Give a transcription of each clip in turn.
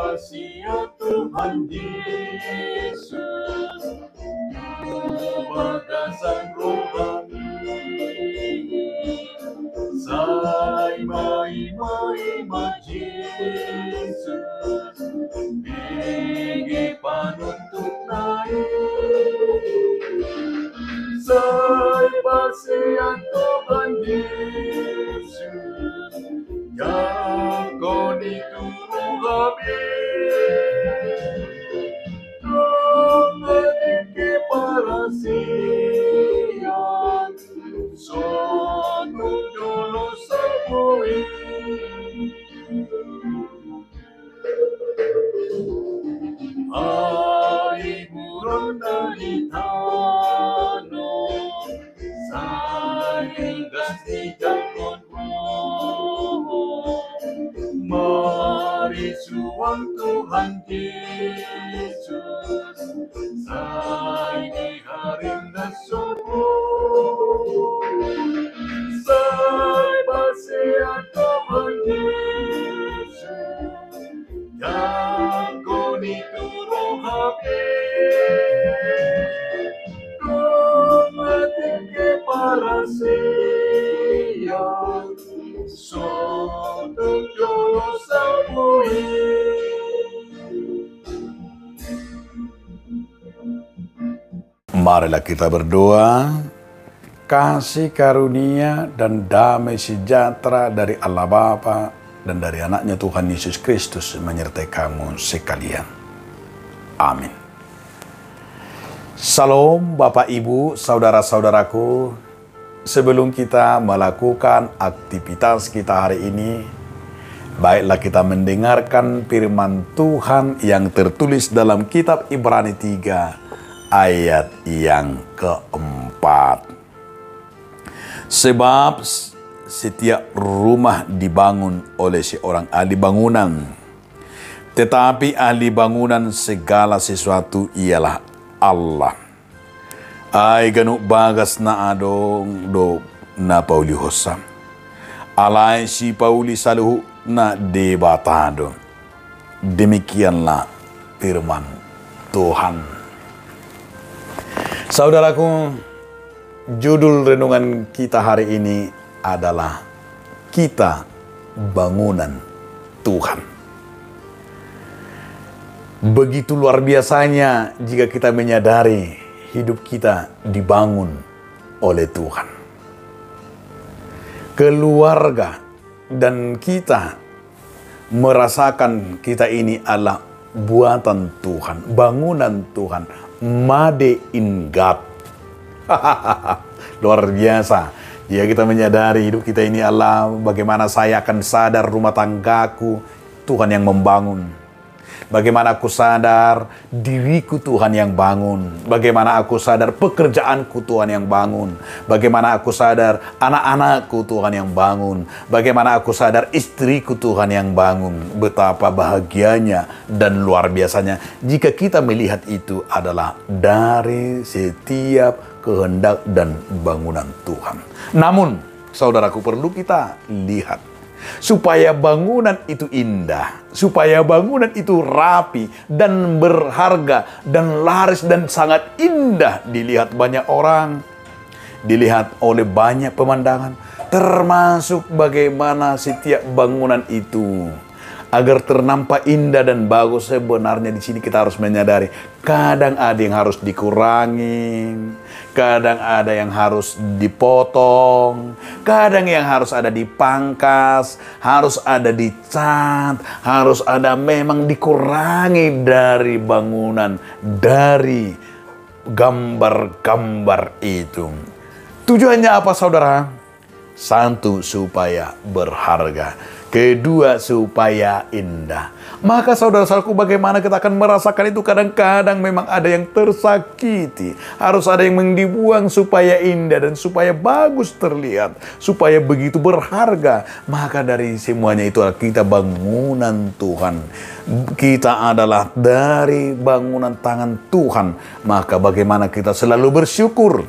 Basia Tuhan Yesus, bagasan rohani, sai mai Yesus, bagi panuntut naik, sai Basia Tuhan Yesus, Yakoni turugabi, Tumatingki para siyan, Sono Dolo sa buhay. Hari buron dari tanah, Sainggas di jakon mari suang Tuhan Yesus, sai di haring nasubuh, sai Basia Tuhan Yesus, yakoni turong habi, tumatinggi para siyan, Sono Dolo sa buhay. Marilah kita berdoa. Kasih karunia dan damai sejahtera dari Allah Bapa dan dari anaknya Tuhan Yesus Kristus menyertai kamu sekalian. Amin. Salam Bapak Ibu, saudara-saudaraku. Sebelum kita melakukan aktivitas kita hari ini, baiklah kita mendengarkan firman Tuhan yang tertulis dalam kitab Ibrani 3 ayat yang keempat. Sebab setiap rumah dibangun oleh seorang ahli bangunan, tetapi ahli bangunan segala sesuatu ialah Allah. Ai ganu bagas na adong do na Pauli hosa. Alai si Pauli saluhu na debatado. Demikianlah firman Tuhan. Saudaraku, judul renungan kita hari ini adalah Kita Bangunan Tuhan. Begitu luar biasanya jika kita menyadari hidup kita dibangun oleh Tuhan. Keluarga dan kita merasakan kita ini adalah buatan Tuhan, bangunan Tuhan, made in God. Luar biasa. Ya, kita menyadari hidup kita ini adalah bagaimana saya akan sadar rumah tanggaku Tuhan yang membangun. Bagaimana aku sadar diriku Tuhan yang bangun. Bagaimana aku sadar pekerjaanku Tuhan yang bangun. Bagaimana aku sadar anak-anakku Tuhan yang bangun. Bagaimana aku sadar istriku Tuhan yang bangun. Betapa bahagianya dan luar biasanya jika kita melihat itu adalah dari setiap kehendak dan bangunan Tuhan. Namun, saudaraku, perlu kita lihat supaya bangunan itu indah, supaya bangunan itu rapi dan berharga dan laris dan sangat indah dilihat banyak orang, dilihat oleh banyak pemandangan, termasuk bagaimana setiap bangunan itu agar ternampak indah dan bagus. Sebenarnya di sini kita harus menyadari kadang ada yang harus dikurangi, kadang ada yang harus dipotong, kadang yang harus ada dipangkas, harus ada dicat, harus ada memang dikurangi dari bangunan, dari gambar-gambar itu. Tujuannya apa, saudara? Satu, supaya berharga. Kedua, supaya indah. Maka saudara-saudaraku, bagaimana kita akan merasakan itu? Kadang-kadang memang ada yang tersakiti. Harus ada yang dibuang supaya indah dan supaya bagus terlihat. Supaya begitu berharga. Maka dari semuanya itu adalah kita bangunan Tuhan. Kita adalah dari bangunan tangan Tuhan. Maka bagaimana kita selalu bersyukur.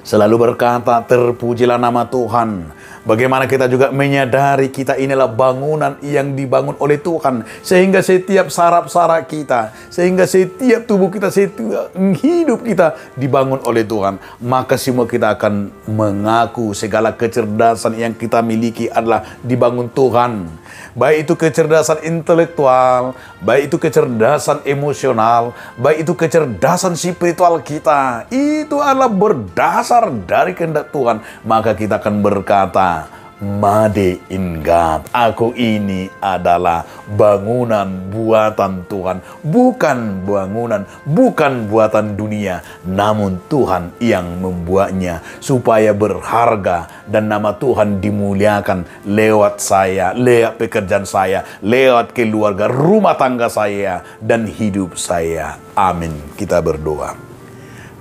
Selalu berkata, terpujilah nama Tuhan. Bagaimana kita juga menyadari kita inilah bangunan yang dibangun oleh Tuhan. Sehingga setiap saraf-saraf kita, sehingga setiap tubuh kita, setiap hidup kita dibangun oleh Tuhan. Maka semua kita akan mengaku segala kecerdasan yang kita miliki adalah dibangun Tuhan. Baik itu kecerdasan intelektual, baik itu kecerdasan emosional, baik itu kecerdasan spiritual kita. Itu adalah berdasar dari kehendak Tuhan. Maka kita akan berkata, Made in God. Aku ini adalah bangunan buatan Tuhan. Bukan bangunan, bukan buatan dunia. Namun Tuhan yang membuatnya supaya berharga. Dan nama Tuhan dimuliakan lewat saya, lewat pekerjaan saya, lewat keluarga, rumah tangga saya, dan hidup saya. Amin. Kita berdoa.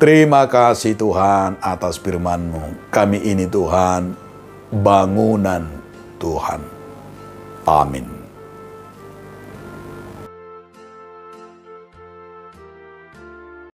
Terima kasih Tuhan atas firman-Mu. Kami ini Tuhan, bangunan Tuhan. Amin.